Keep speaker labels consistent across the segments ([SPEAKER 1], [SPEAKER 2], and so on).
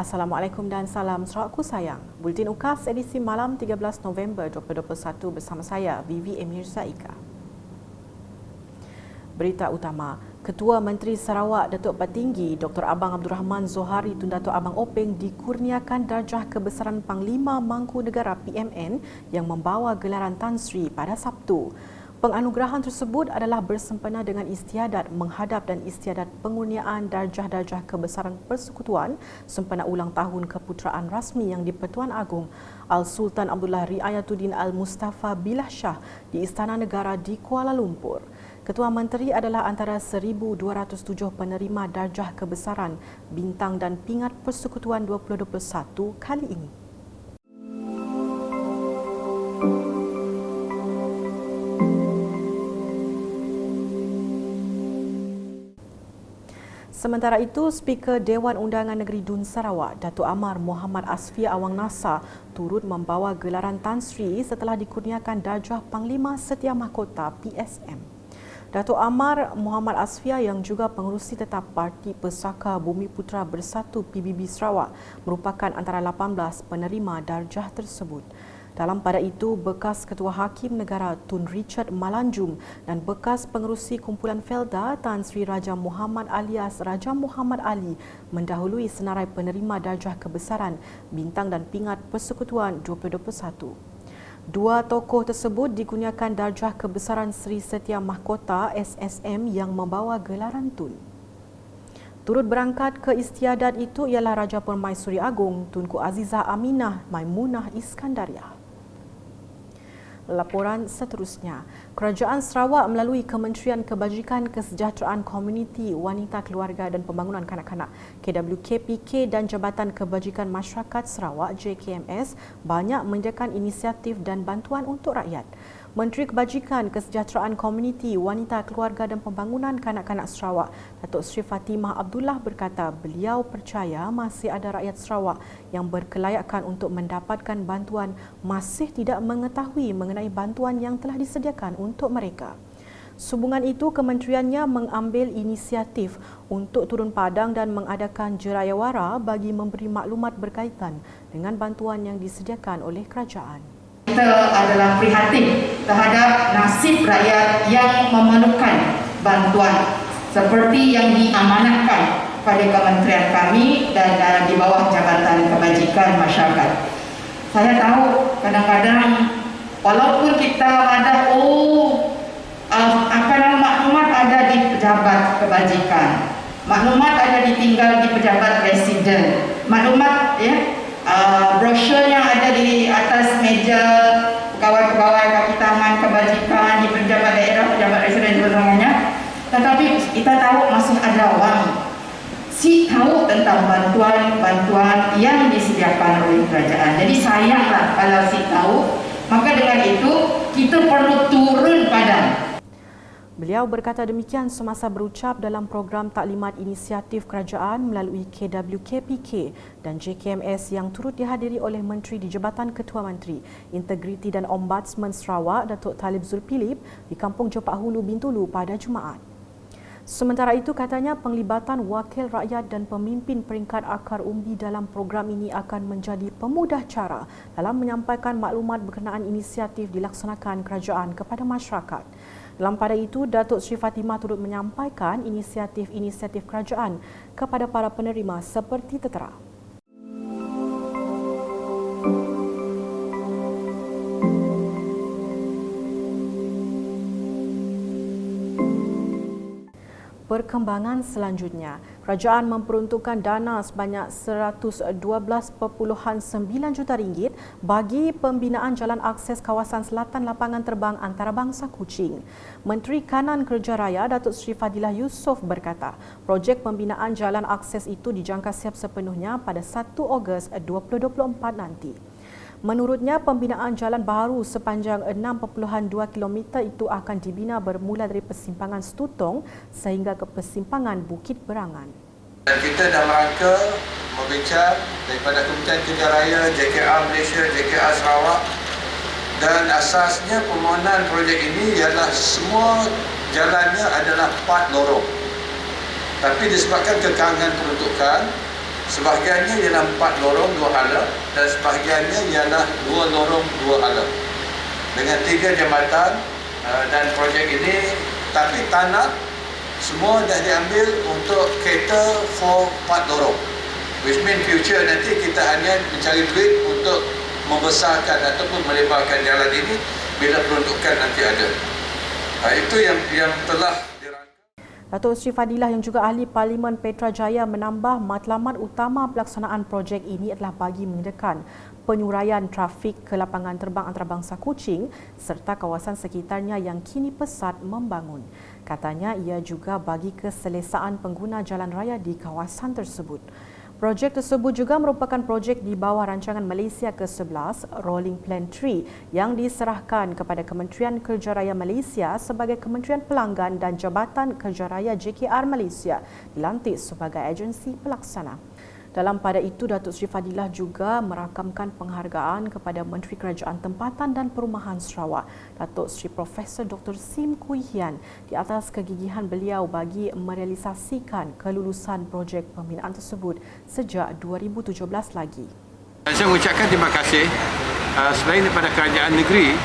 [SPEAKER 1] Assalamualaikum dan salam Sarawakku sayang. Bulletin UKAS edisi malam 13 November 2021 bersama saya, Vivi Emirza Ika. Berita utama, Ketua Menteri Sarawak Datuk Petinggi Dr. Abang Abdul Rahman Zohari Tun Datuk Abang Openg dikurniakan darjah kebesaran Panglima Mangkunegara PMN yang membawa gelaran Tan Sri pada Sabtu. Penganugerahan tersebut adalah bersempena dengan istiadat menghadap dan istiadat pengurniaan darjah-darjah kebesaran persekutuan sempena ulang tahun keputeraan rasmi yang di-Pertuan Agong Al-Sultan Abdullah Riayatuddin Al-Mustafa Billah Shah di Istana Negara di Kuala Lumpur. Ketua Menteri adalah antara 1,207 penerima darjah kebesaran bintang dan pingat persekutuan 2021 kali ini. Sementara itu, Speaker Dewan Undangan Negeri Dun Sarawak, Datuk Amar Muhammad Asfia Awang Nasa turut membawa gelaran Tan Sri setelah dikurniakan darjah Panglima Setia Mahkota PSM. Datuk Amar Muhammad Asfia yang juga pengerusi tetap Parti Pesaka Bumi Putera Bersatu PBB Sarawak merupakan antara 18 penerima darjah tersebut. Dalam pada itu, bekas Ketua Hakim Negara Tun Richard Malanjung dan bekas pengerusi kumpulan Felda Tan Sri Raja Muhammad alias Raja Muhammad Ali mendahului senarai penerima darjah kebesaran bintang dan pingat persekutuan 2021. Dua tokoh tersebut dikurniakan darjah kebesaran Sri Setia Mahkota SSM yang membawa gelaran Tun. Turut berangkat ke istiadat itu ialah Raja Permaisuri Agong Tunku Azizah Aminah Maimunah Iskandariah. Laporan seterusnya, Kerajaan Sarawak melalui Kementerian Kebajikan Kesejahteraan Komuniti Wanita Keluarga dan Pembangunan Kanak-Kanak KWKPK dan Jabatan Kebajikan Masyarakat Sarawak JKMS banyak menyediakan inisiatif dan bantuan untuk rakyat. Menteri Kebajikan Kesejahteraan Komuniti Wanita Keluarga dan Pembangunan Kanak-Kanak Sarawak Datuk Sri Fatimah Abdullah berkata beliau percaya masih ada rakyat Sarawak yang berkelayakan untuk mendapatkan bantuan masih tidak mengetahui mengenai bantuan yang telah disediakan untuk mereka. Sehubungan itu, kementeriannya mengambil inisiatif untuk turun padang dan mengadakan jerayawara bagi memberi maklumat berkaitan dengan bantuan yang disediakan oleh kerajaan.
[SPEAKER 2] Kita adalah prihatin terhadap nasib rakyat yang memerlukan bantuan seperti yang diamanatkan pada kementerian kami dan di bawah Jabatan Kebajikan Masyarakat. Saya tahu kadang-kadang walaupun kita ada maklumat ada di pejabat kebajikan, maklumat ada ditinggal di pejabat residen, maklumat brosur yang ada di atas meja pegawai-pegawai kaki tangan kebajikan di pejabat daerah, pejabat residen dan sebagainya. Tetapi kita tahu masih ada orang tahu tentang bantuan-bantuan yang disediakan oleh kerajaan. Jadi sayanglah kalau tahu, maka dengan itu kita perlu turun padang.
[SPEAKER 1] Beliau berkata demikian semasa berucap dalam program taklimat inisiatif kerajaan melalui KWKPK dan JKMS yang turut dihadiri oleh Menteri di Jabatan Ketua Menteri, Integriti dan Ombudsman Sarawak Datuk Talib Zulkifli di Kampung Jopak Hulu, Bintulu pada Jumaat. Sementara itu, katanya penglibatan wakil rakyat dan pemimpin peringkat akar umbi dalam program ini akan menjadi pemudah cara dalam menyampaikan maklumat berkenaan inisiatif dilaksanakan kerajaan kepada masyarakat. Dalam pada itu, Datuk Sri Fatimah turut menyampaikan inisiatif-inisiatif kerajaan kepada para penerima seperti tertera. Perkembangan selanjutnya, kerajaan memperuntukkan dana sebanyak RM112.9 juta bagi pembinaan jalan akses kawasan selatan lapangan terbang antarabangsa Kuching. Menteri Kanan Kerja Raya Datuk Sri Fadilah Yusof berkata, projek pembinaan jalan akses itu dijangka siap sepenuhnya pada 1 Ogos 2024 nanti. Menurutnya, pembinaan jalan baru sepanjang 6.2 km itu akan dibina bermula dari persimpangan Stutong sehingga ke persimpangan Bukit Berangan.
[SPEAKER 3] Dan kita dalam rangka membincang daripada Kementerian Kerja Raya, JKR Malaysia, JKR Sarawak, dan asasnya permohonan projek ini ialah semua jalannya adalah 4 lorong. Tapi disebabkan kekangan peruntukan, Sebahagiannya ialah 4 lorong 2 hala dan sebahagiannya ialah 2 lorong 2 hala. Dengan 3 jambatan dan projek ini, tapi tanah semua dah diambil untuk cater for 4 lorong. Which mean future nanti kita hanya mencari duit untuk membesarkan ataupun melebarkan jalan ini bila peruntukan nanti ada. Itu yang telah dirangka.
[SPEAKER 1] Datuk Sri Fadilah yang juga ahli Parlimen Petra Jaya menambah matlamat utama pelaksanaan projek ini adalah bagi menyediakan penyuraian trafik ke lapangan terbang antarabangsa Kuching serta kawasan sekitarnya yang kini pesat membangun. Katanya ia juga bagi keselesaan pengguna jalan raya di kawasan tersebut. Projek tersebut juga merupakan projek di bawah rancangan Malaysia ke-11 Rolling Plan 3 yang diserahkan kepada Kementerian Kerja Raya Malaysia sebagai Kementerian Pelanggan dan Jabatan Kerja Raya JKR Malaysia dilantik sebagai agensi pelaksana. Dalam pada itu, Datuk Sri Fadilah juga merakamkan penghargaan kepada Menteri Kerajaan Tempatan dan Perumahan Sarawak, Datuk Sri Profesor Dr. Sim Kui Hian, di atas kegigihan beliau bagi merealisasikan kelulusan projek pembinaan tersebut sejak 2017 lagi.
[SPEAKER 3] Saya mengucapkan terima kasih selain daripada kerajaan negeri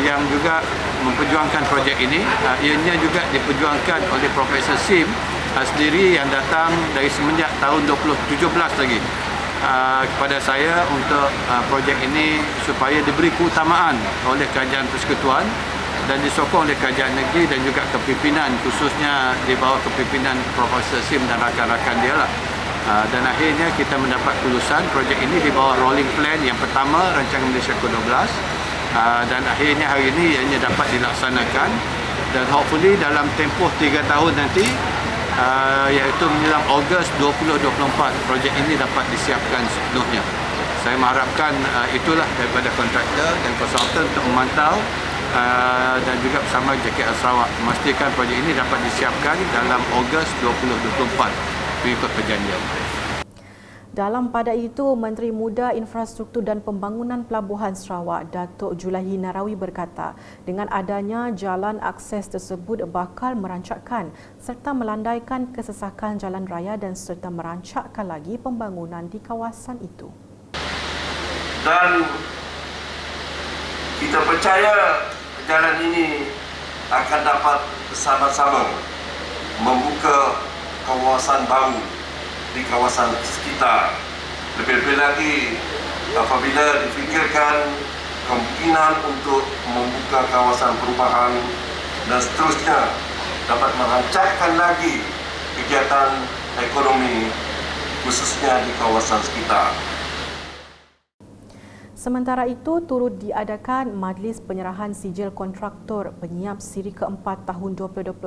[SPEAKER 3] yang juga memperjuangkan projek ini, ianya juga diperjuangkan oleh Profesor Sim sendiri yang datang dari semenjak tahun 2017 lagi kepada saya untuk projek ini supaya diberi keutamaan oleh kerajaan persekutuan dan disokong oleh kerajaan negeri dan juga kepimpinan, khususnya di bawah kepimpinan Profesor Sim dan rakan-rakan dia lah. Dan akhirnya kita mendapat kelulusan projek ini di bawah rolling plan yang pertama rancangan Malaysia ke-12 dan akhirnya hari ini ianya dapat dilaksanakan dan hopefully dalam tempoh 3 tahun nanti iaitu menjelang Ogos 2024 projek ini dapat disiapkan sepenuhnya. Saya mengharapkan itulah daripada kontraktor dan konsultan untuk memantau dan juga bersama JKR Sarawak memastikan projek ini dapat disiapkan dalam Ogos 2024 mengikut perjanjian.
[SPEAKER 1] Dalam pada itu, Menteri Muda, Infrastruktur dan Pembangunan Pelabuhan Sarawak, Datuk Julaihi Narawi berkata, dengan adanya jalan akses tersebut bakal merancakkan serta melandaikan kesesakan jalan raya dan serta merancakkan lagi pembangunan di kawasan itu.
[SPEAKER 4] Dan kita percaya jalan ini akan dapat bersama-sama membuka kawasan baru di kawasan sekitar. Lebih-lebih lagi apabila difikirkan kemungkinan untuk membuka kawasan perubahan dan seterusnya dapat merancangkan lagi kegiatan ekonomi khususnya di kawasan sekitar.
[SPEAKER 1] Sementara itu, turut diadakan Majlis Penyerahan Sijil Kontraktor Penyiap Siri ke-4 tahun 2021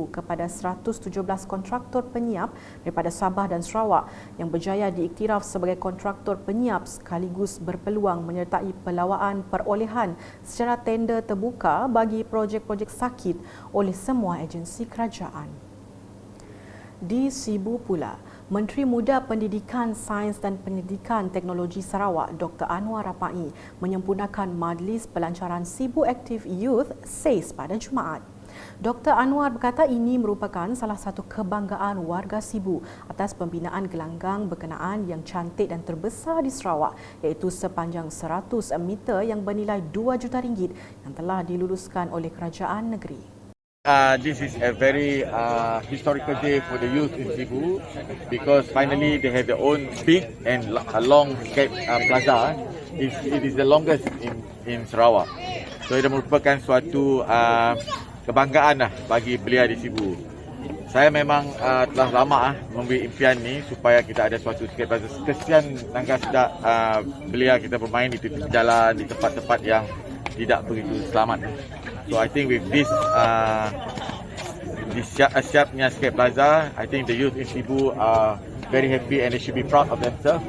[SPEAKER 1] kepada 117 kontraktor penyiap daripada Sabah dan Sarawak yang berjaya diiktiraf sebagai kontraktor penyiap sekaligus berpeluang menyertai pelawaan perolehan secara tender terbuka bagi projek-projek sakit oleh semua agensi kerajaan. Di Sibu pula, Menteri Muda Pendidikan, Sains dan Pendidikan Teknologi Sarawak Dr. Anwar Rapai menyempurnakan Majlis Pelancaran Sibu Active Youth SACE pada Jumaat. Dr. Anwar berkata ini merupakan salah satu kebanggaan warga Sibu atas pembinaan gelanggang berkenaan yang cantik dan terbesar di Sarawak iaitu sepanjang 100 meter yang bernilai RM2 juta yang telah diluluskan oleh kerajaan negeri.
[SPEAKER 5] This is a very historical day for the youth in Sibu because finally they have their own big and long escape plaza. It is the longest in Sarawak. So ia merupakan suatu kebanggaan lah bagi belia di Sibu. Saya memang telah lama memberi impian ni supaya kita ada suatu escape plaza. Kesian langkah sedap belia kita bermain di tepi jalan di tempat-tempat yang tidak begitu selamat. So I think with this siapnya Escape Plaza, I think the youth in Sibu are very happy and they should be proud of themselves.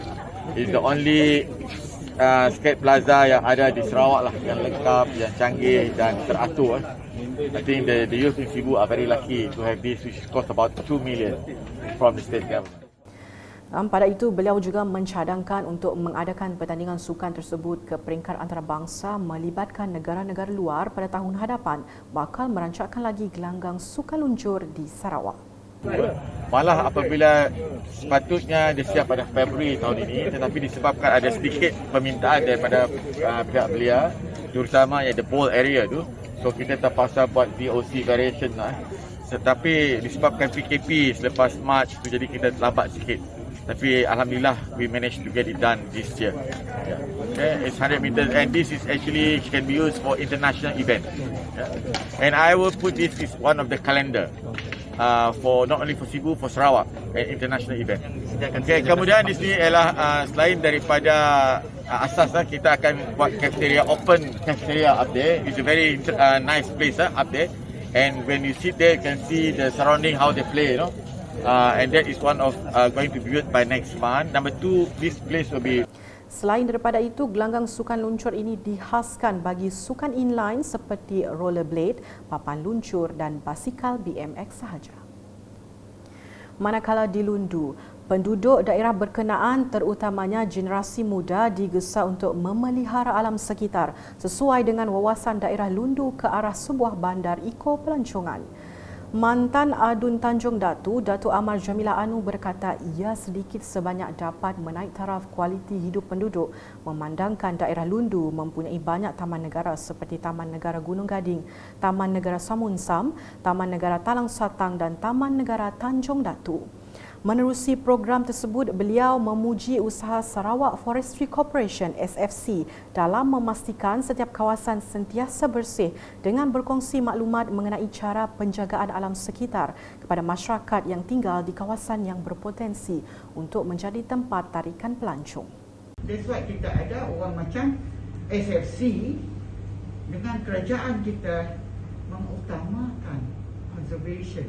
[SPEAKER 5] It's the only Escape Plaza yang ada di Sarawak lah, yang lengkap, yang canggih dan teratur. I think the youth in Sibu are very lucky to have this, which cost about 2 million from the state government.
[SPEAKER 1] Pada itu, beliau juga mencadangkan untuk mengadakan pertandingan sukan tersebut ke peringkat antarabangsa melibatkan negara-negara luar pada tahun hadapan bakal merancakkan lagi gelanggang sukan luncur di Sarawak.
[SPEAKER 5] Malah apabila sepatutnya dia siap pada Februari tahun ini, tetapi disebabkan ada sedikit permintaan daripada pihak belia, terutama yang the bowl area tu, so kita terpaksa buat VOC variation lah. Tetapi disebabkan PKP selepas March tu, jadi kita lambat sikit. Tapi alhamdulillah we managed to get it done this year. Yeah. Okay, it's 100 meters and this is actually can be used for international event. Yeah. And I will put this is one of the calendar. For not only for Sibu, for Sarawak, international event. Okay, kemudian di sini ialah selain daripada asas kita akan buat cafeteria, open cafeteria up there. It's a very nice place up there. And when you sit there, you can see the surrounding how they play, you know. And that is one of going to be built by next month. Number 2, this place will be.
[SPEAKER 1] Selain daripada itu, gelanggang sukan luncur ini dihaskan bagi sukan inline seperti rollerblade, papan luncur dan basikal BMX sahaja. Manakala di Lundu, penduduk daerah berkenaan terutamanya generasi muda digesa untuk memelihara alam sekitar sesuai dengan wawasan daerah Lundu ke arah sebuah bandar eco-pelancongan. Mantan Adun Tanjung Datu, Datuk Amar Jamilah Anu berkata ia sedikit sebanyak dapat menaik taraf kualiti hidup penduduk memandangkan daerah Lundu mempunyai banyak taman negara seperti Taman Negara Gunung Gading, Taman Negara Samun Sam, Taman Negara Talang Satang dan Taman Negara Tanjung Datu. Menerusi program tersebut, beliau memuji usaha Sarawak Forestry Corporation SFC dalam memastikan setiap kawasan sentiasa bersih dengan berkongsi maklumat mengenai cara penjagaan alam sekitar kepada masyarakat yang tinggal di kawasan yang berpotensi untuk menjadi tempat tarikan pelancong.
[SPEAKER 6] That's why kita ada orang macam SFC dengan kerajaan kita mengutamakan conservation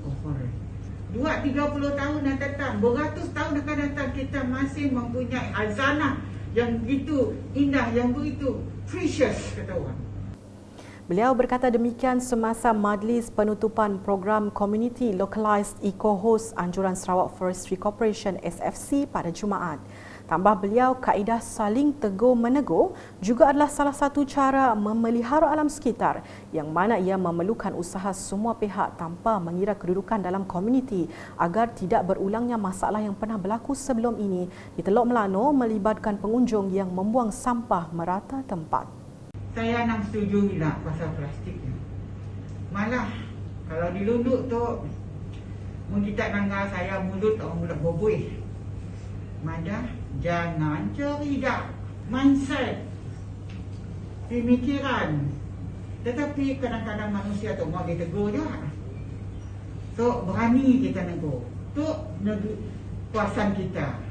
[SPEAKER 6] of forest. 2-30 tahun akan datang, beratus tahun akan datang, kita masih mempunyai hazanah yang begitu indah, yang begitu precious, kata orang.
[SPEAKER 1] Beliau berkata demikian semasa majlis penutupan program Community Localised Eco-Host Anjuran Sarawak Forestry Corporation SFC pada Jumaat. Tambah beliau, kaedah saling tegur-menegur juga adalah salah satu cara memelihara alam sekitar yang mana ia memerlukan usaha semua pihak tanpa mengira kedudukan dalam komuniti agar tidak berulangnya masalah yang pernah berlaku sebelum ini di Teluk Melano melibatkan pengunjung yang membuang sampah merata tempat.
[SPEAKER 6] Saya nak setuju nak pasal plastik ni. Malah kalau di Lunduk tu kita nanggal saya mulut orang mulut boboi. Madah jangan cerita mindset pemikiran. Tetapi kadang-kadang manusia tu mau ditegur juga. So berani kita negur. Tu negeri kuasaan kita.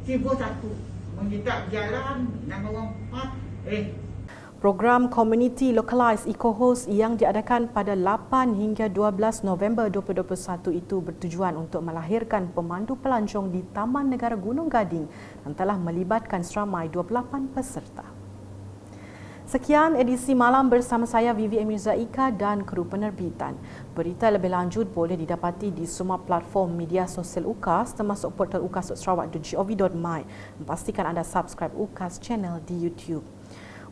[SPEAKER 6] Sibuk satu. Kita berjalan nama orang empat.
[SPEAKER 1] Program Community Localised Eco-Host yang diadakan pada 8 hingga 12 November 2021 itu bertujuan untuk melahirkan pemandu pelancong di Taman Negara Gunung Gading dan telah melibatkan seramai 28 peserta. Sekian edisi malam bersama saya Vivi Mirza Ika dan kru penerbitan. Berita lebih lanjut boleh didapati di semua platform media sosial UKAS termasuk portal ukas.sarawak.gov.my. Pastikan anda subscribe UKAS channel di YouTube.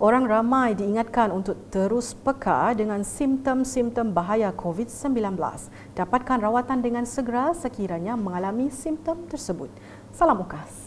[SPEAKER 1] Orang ramai diingatkan untuk terus peka dengan simptom-simptom bahaya COVID-19. Dapatkan rawatan dengan segera sekiranya mengalami simptom tersebut. Salam UKAS.